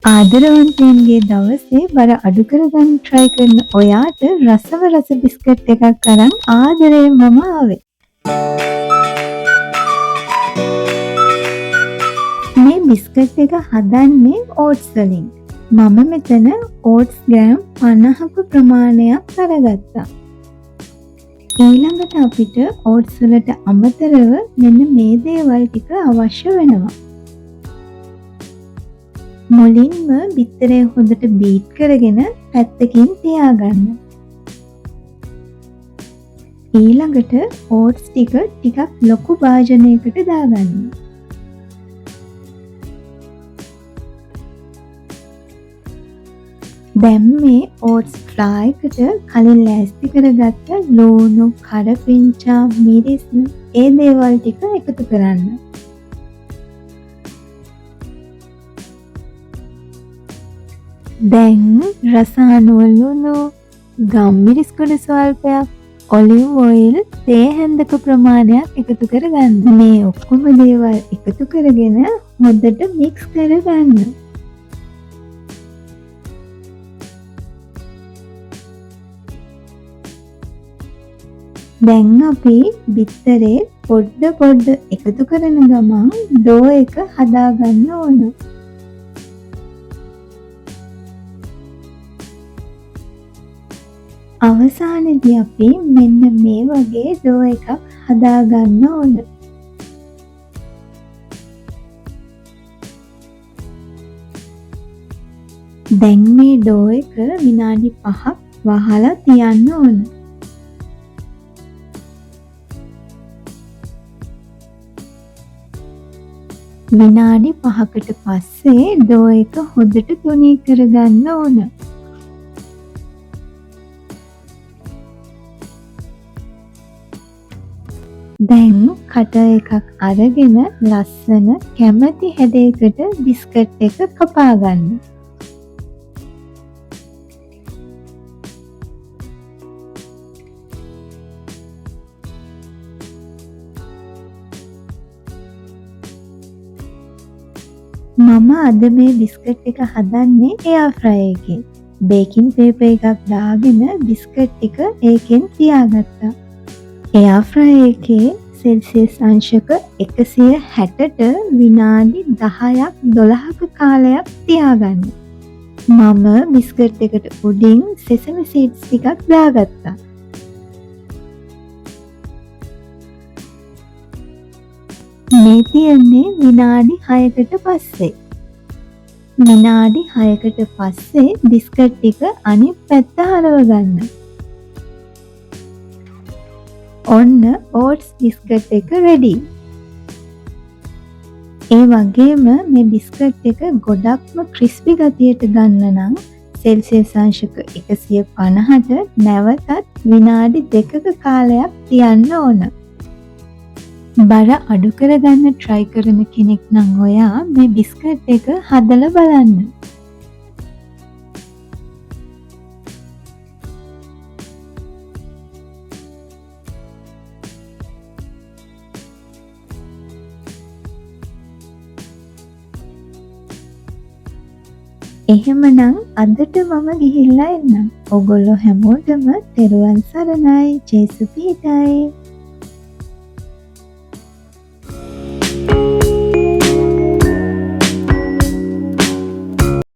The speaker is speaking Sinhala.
ආදරවන්තයන්ගේ දවසේ බර අඩු කරගන්න try කරන ඔයාට රසව රස බිස්කට් එකක් අරන් ආදරයෙන් මම ආවේ. මේ බිස්කට් එක හදන්නේ ඕට්ස් වලින්. මම මෙතන ඕට්ස් ග්‍රෑම් 50ක ප්‍රමාණයක් අරගත්තා. ඊළඟට අපිට ඕට්ස් වලට අමතරව මෙන්න මේ දේවල් ටික අවශ්‍ය වෙනවා. මුලින්ම බිත්තරය හොඳට බීට් කරගෙන පැත්තකින් තියාගන්න. ඊළඟට ඕට්ස් ටිකක් ලොකු භාජනයකට දාගන්න. දැන් මේ ඕට්ස් ෆ්ලයි එකට කලින් ලෑස්ති කරගත්ත ලුණු, කරපිංචා, මිරිස් ඒ දේවල් ටික එකතු කරන්න. දැන් රසායනවල ලුණු, ගම්මිරිස් කුඩු ස්වල්පයක්, ඔලිව් ඔයිල්, තේ හැන්දක ප්‍රමාණයක් එකතු කරගන්න. මේ ඔක්කොම දේවල් එකතු කරගෙන හොඳට මික්ස් කරගන්න. දැන් අපි බිත්තරේ පොඩ එකතු කරන ගමන් ඩෝ එක හදාගන්න ඕන. අවසානයේදී අපි මෙන්න මේ වගේ ඩෝ එකක් හදාගන්න ඕන. දැන් මේ ඩෝ එක විනාඩි 5ක් වහලා තියන්න ඕන. විනාඩි 5කට පස්සේ ඩෝ එක හොඳට තුනී කරගන්න ඕන. දැන් කටර් එකක් අරගෙන ලස්සන කැමති හැඩයකට බිස්කට් එක කපා ගන්න. මම අද මේ බිස්කට් එක හදන්නේ එයාර් ෆ්‍රයර් එකේ. බේකින් පේපර් එකක් දාගෙන බිස්කට් ටික ඒකෙන් තියාගත්තා. එයාර් ෆ්‍රයර් එකේ සෙල්සියස් අංශක 160ට විනාඩි 10ක් 12ක කාලයක් තියාගන්න. මම බිස්කට් එකට උඩින් සෙසමි සීඩ්ස් ටිකක් දාගත්තා. මේ තියන්නේ විනාඩි 6කට පස්සේ. විනාඩි 6කට පස්සේ බිස්කට් ටික අනිත් පැත්ත හරව ගන්න. ඔන්න ඕට්ස් බිස්කට් එක රෙඩි. ඒ වගේම මේ බිස්කට් එක ගොඩක්ම ක්‍රිස්පි ගතියට ගන්න නම් සෙල්සියස් අංශක 150ට නැවතත් විනාඩි 2ක කාලයක් තියන්න ඕන. බර අඩු කරගන්න try කරන කෙනෙක් නම් ඔයා මේ බිස්කට් එක හදලා බලන්න. එහෙමනම් අදට මම ගිහිල්ලා එන්නම්. ඔගොල්ලෝ හැමෝටම තෙරුවන් සරණයි. ජේසුස් පිහිටයි.